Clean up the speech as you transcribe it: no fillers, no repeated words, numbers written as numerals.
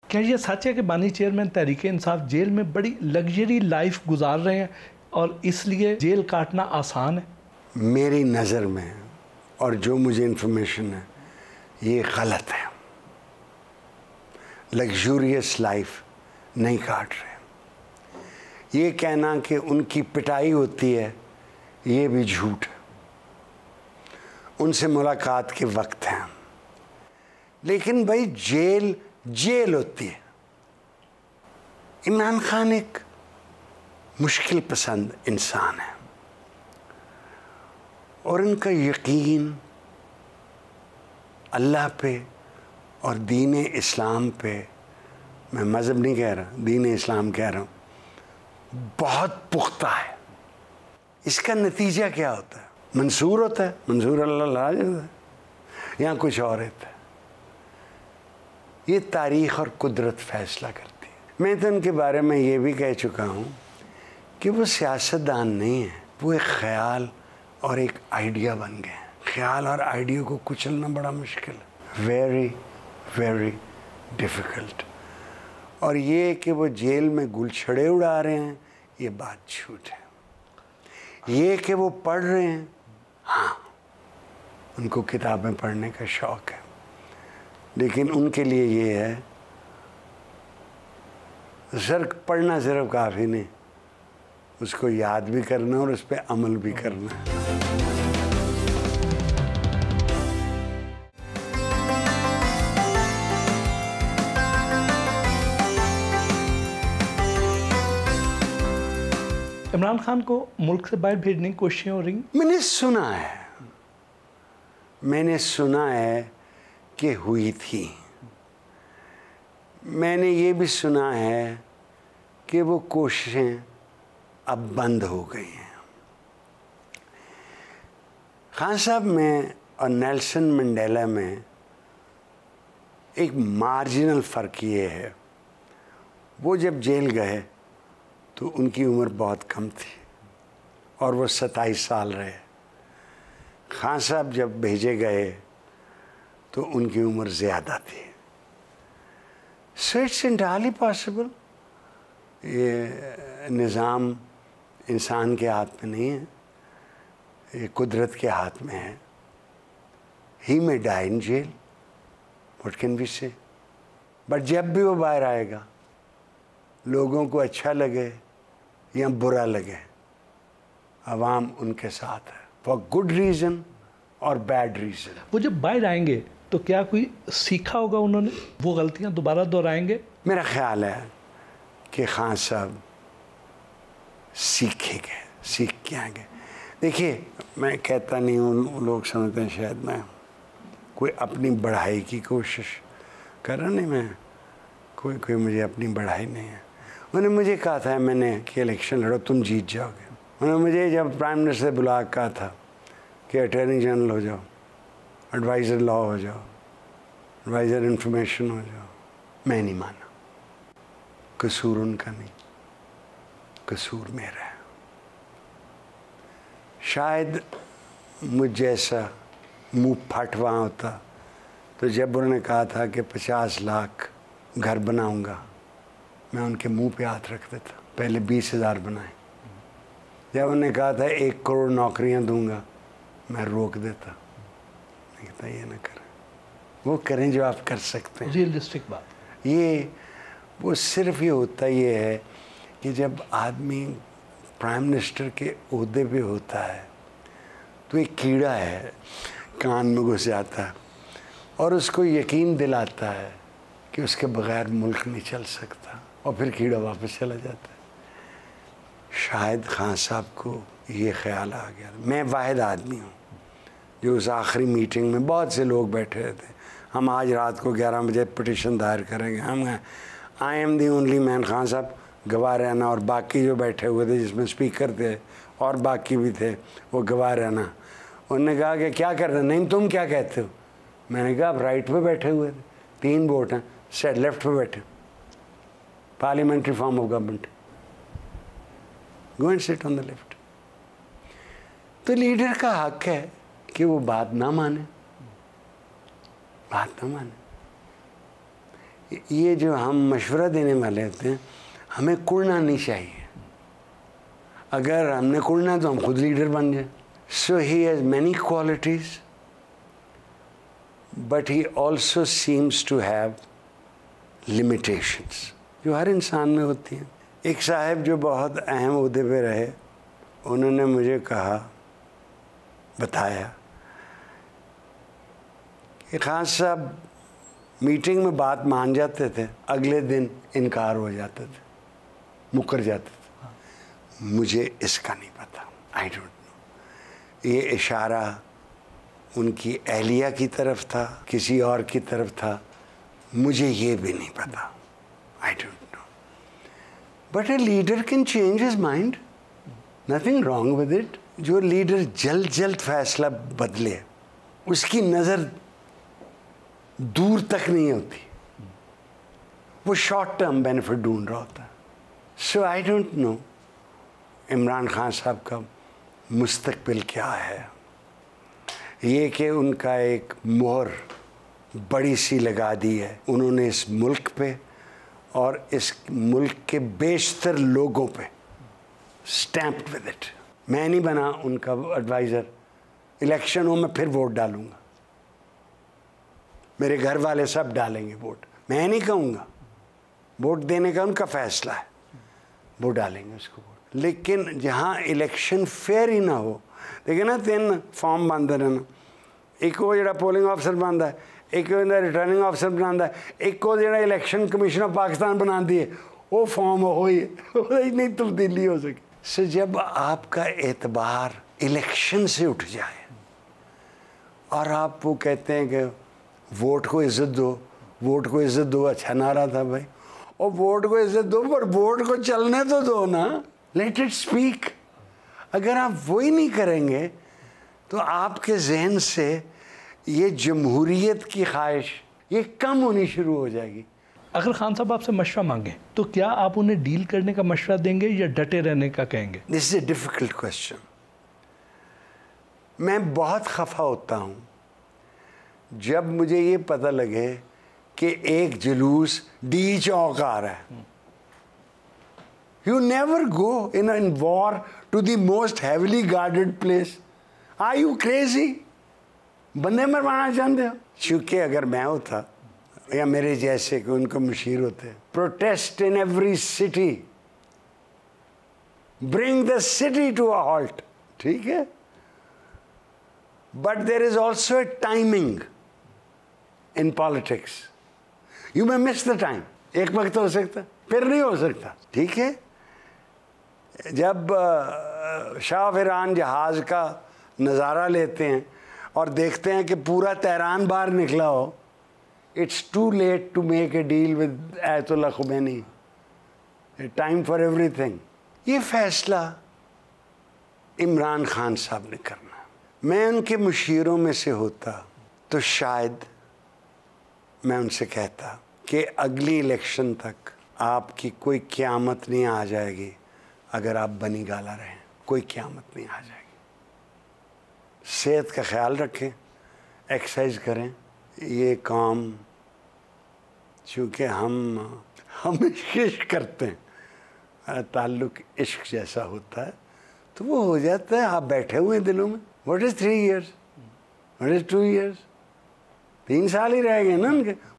क्या ये सच है कि बानी चेयरमैन तहरीक इंसाफ जेल में बड़ी लग्जरी लाइफ गुजार रहे हैं और इसलिए जेल काटना आसान है? मेरी नज़र में और जो मुझे इन्फॉर्मेशन है ये गलत है। लग्जूरियस लाइफ नहीं काट रहे। ये कहना कि उनकी पिटाई होती है ये भी झूठ है। उनसे मुलाकात के वक्त है, लेकिन भाई जेल जेल होती है। इमरान खान एक मुश्किल पसंद इंसान है और उनका यकीन अल्लाह पे और दीन इस्लाम पे, मैं मज़हब नहीं कह रहा, दीन इस्लाम कह रहा हूँ, बहुत पुख्ता है। इसका नतीजा क्या होता है? मंसूर होता है, मंसूर अल्लाह नाराज़ होता है, या कुछ और होता है। ये तारीख़ और कुदरत फ़ैसला करती है। मैं तो उनके बारे में ये भी कह चुका हूँ कि वो सियासतदान नहीं है, वो एक ख़याल और एक आइडिया बन गए हैं। ख़याल और आइडिया को कुचलना बड़ा मुश्किल है, वेरी वेरी डिफ़िकल्ट। और ये कि वो जेल में गुलछड़े उड़ा रहे हैं, ये बात झूठ है। ये कि वो पढ़ रहे हैं, हाँ, उनको किताबें पढ़ने का शौक़ है, लेकिन उनके लिए ये है सिर्फ पढ़ना सिर्फ काफ़ी नहीं, उसको याद भी करना और उस पर अमल भी करना है। इमरान खान को मुल्क से बाहर भेजने की कोशिशें हो रही? मैंने सुना है कि हुई थी। मैंने ये भी सुना है कि वो कोशिशें अब बंद हो गई हैं। खान साहब में और नेल्सन मंडेला में एक मार्जिनल फ़र्क ये है, वो जब जेल गए तो उनकी उम्र बहुत कम थी और वो 27 साल रहे। खान साहब जब भेजे गए तो उनकी उम्र ज़्यादा थी। So it's entirely possible. ये निज़ाम इंसान के हाथ में नहीं है, ये कुदरत के हाथ में है। He may die in jail, what can we say. But जब भी वो बाहर आएगा, लोगों को अच्छा लगे या बुरा लगे, अवाम उनके साथ है, फॉर गुड रीज़न और बैड रीज़न। वो जब बाहर आएंगे तो क्या कोई सीखा होगा उन्होंने, वो गलतियां दोबारा दोहराएंगे? मेरा ख्याल है कि खान साहब सीखेंगे, सीख के आएंगे। देखिए, मैं कहता नहीं हूँ, लोग समझते हैं शायद मैं कोई अपनी बढ़ाई की कोशिश कर रहा, नहीं, मैं कोई मुझे अपनी बढ़ाई नहीं है। उन्होंने मुझे कहा था मैंने कि इलेक्शन लड़ो, तुम जीत जाओगे। उन्होंने मुझे जब प्राइम मिनिस्टर से बुला कहा था कि अटॉर्नी जनरल हो जाओ, एडवाइज़र लॉ हो जाओ, एडवाइज़र इंफॉर्मेशन हो जाओ, मैं नहीं माना। कसूर उनका नहीं, कसूर मेरा है। शायद मुझ जैसा मुँह फटवा होता तो जब उन्होंने कहा था कि 50 लाख घर बनाऊंगा, मैं उनके मुंह पे हाथ रख देता। पहले 20,000 बनाए। जब उन्होंने कहा था 1 करोड़ नौकरियां दूंगा, मैं रोक देता। नहीं कहता ये ना करें, वो करें जो आप कर सकते हैं। रियलिस्टिक बात। ये वो सिर्फ ये होता ये है कि जब आदमी प्राइम मिनिस्टर के ओहदे पे होता है तो एक कीड़ा है कान में घुस जाता है और उसको यकीन दिलाता है कि उसके बगैर मुल्क नहीं चल सकता, और फिर कीड़ा वापस चला जाता है। शायद खान साहब को ये ख्याल आ गया। मैं वाहिद आदमी हूँ जो उस आखिरी मीटिंग में बहुत से लोग बैठे थे। हम आज रात को 11 बजे पिटीशन दायर करेंगे। हम I am the only man. Khan साहब गवाह रहना, और बाकी जो बैठे हुए थे जिसमें स्पीकर थे और बाकी भी थे, वो गवाह रहना। उन्होंने कहा कि क्या कर रहे, नहीं तुम क्या कहते हो? मैंने कहा आप राइट पे बैठे हुए थे, 3 वोट हैं, सेट लेफ्ट पे बैठे, parliamentary form of government, go and sit on the left. तो लीडर का हक है कि वो बात ना माने, बात ना माने। ये जो हम मशवरा देने वाले होते हैं, हमें कुड़ना नहीं चाहिए। अगर हमने कुड़ना है तो हम खुद लीडर बन जाए। So he has many qualities, but he also seems to have limitations, जो हर इंसान में होती हैं। एक साहब जो बहुत अहम ओहदे पे रहे, उन्होंने मुझे कहा, बताया कि खान साहब मीटिंग में बात मान जाते थे, अगले दिन इनकार हो जाते थे, मुकर जाते थे। मुझे इसका नहीं पता, आई डोंट नो। ये इशारा उनकी अहलिया की तरफ था, किसी और की तरफ था, मुझे ये भी नहीं पता, आई don't no. But a leader can change his mind, nothing wrong with it. जो लीडर जल्द जल्द फैसला बदले, उसकी नज़र दूर तक नहीं होती, वो शॉर्ट टर्म बेनिफिट ढूंढ रहा होता है। So I don't know Imran Khan साहब का मुस्तकबिल क्या है। ये कि उनका एक मोहर बड़ी सी लगा दी है उन्होंने इस मुल्क पे और इस मुल्क के बेशतर लोगों पे, स्टैम्प्ड विद इट। मैं नहीं बना उनका एडवाइज़र, इलेक्शन हो मैं फिर वोट डालूंगा, मेरे घर वाले सब डालेंगे वोट, मैं नहीं कहूँगा, वोट देने का उनका फैसला है, वो डालेंगे उसको वोट। लेकिन जहाँ इलेक्शन फेयर ही ना हो, देखिए ना 3 फॉर्म बनते रहना, एक वो जो पोलिंग ऑफिसर बनता है, एक रिटर्निंग ऑफिसर बनाता है, एक को जो इलेक्शन कमीशन ऑफ पाकिस्तान बनाती है, वो फॉर्म हो ही नहीं तब्दीली हो सकी। सो जब आपका एतबार इलेक्शन से उठ जाए और आप वो कहते हैं कि वोट को इज़्ज़त दो, वोट को इज़्ज़त दो, अच्छा नारा था भाई, और वोट को इज़्ज़त दो पर वोट को चलने तो दो ना, लेट इट स्पीक। अगर आप वही नहीं करेंगे तो आपके जहन से ये जमहूरियत की ख्वाहिश ये कम होनी शुरू हो जाएगी। अगर खान साहब आपसे मशवरा मांगे तो क्या आप उन्हें डील करने का मशवरा देंगे या डटे रहने का कहेंगे? This is a difficult question. मैं बहुत खफा होता हूँ जब मुझे ये पता लगे कि एक जुलूस डी चौक आ रहा है। You never go in war to the most heavily guarded place. Are you crazy? बंदे मरवाना चाहते हो? चूँकि अगर मैं होता या मेरे जैसे कि उनको मशीर होते, protest in every city, bring the city to a halt, ठीक है? But there is also a timing in politics. You may miss the time. एक वक्त हो सकता, फिर नहीं हो सकता, ठीक है? जब शाह ईरान जहाज़ का नज़ारा लेते हैं और देखते हैं कि पूरा तेहरान बाहर निकला हो, it's too late to make a deal with Ayatollah Khomeini, time for everything. ये फैसला इमरान खान साहब ने करना। मैं उनके मुशीरों में से होता तो शायद मैं उनसे कहता कि अगली इलेक्शन तक आपकी कोई क़यामत नहीं आ जाएगी अगर आप बनी गाला रहें, कोई क़यामत नहीं आ जाएगी। सेहत का ख्याल रखें, एक्सरसाइज करें। ये काम चूँकि हम इश्क करते हैं, ताल्लुक़ इश्क जैसा होता है, तो वो हो जाता है। आप बैठे हुए हैं दिलों में। What is 3 years? What is 2 years? 3 साल ही रह गए ना उनके।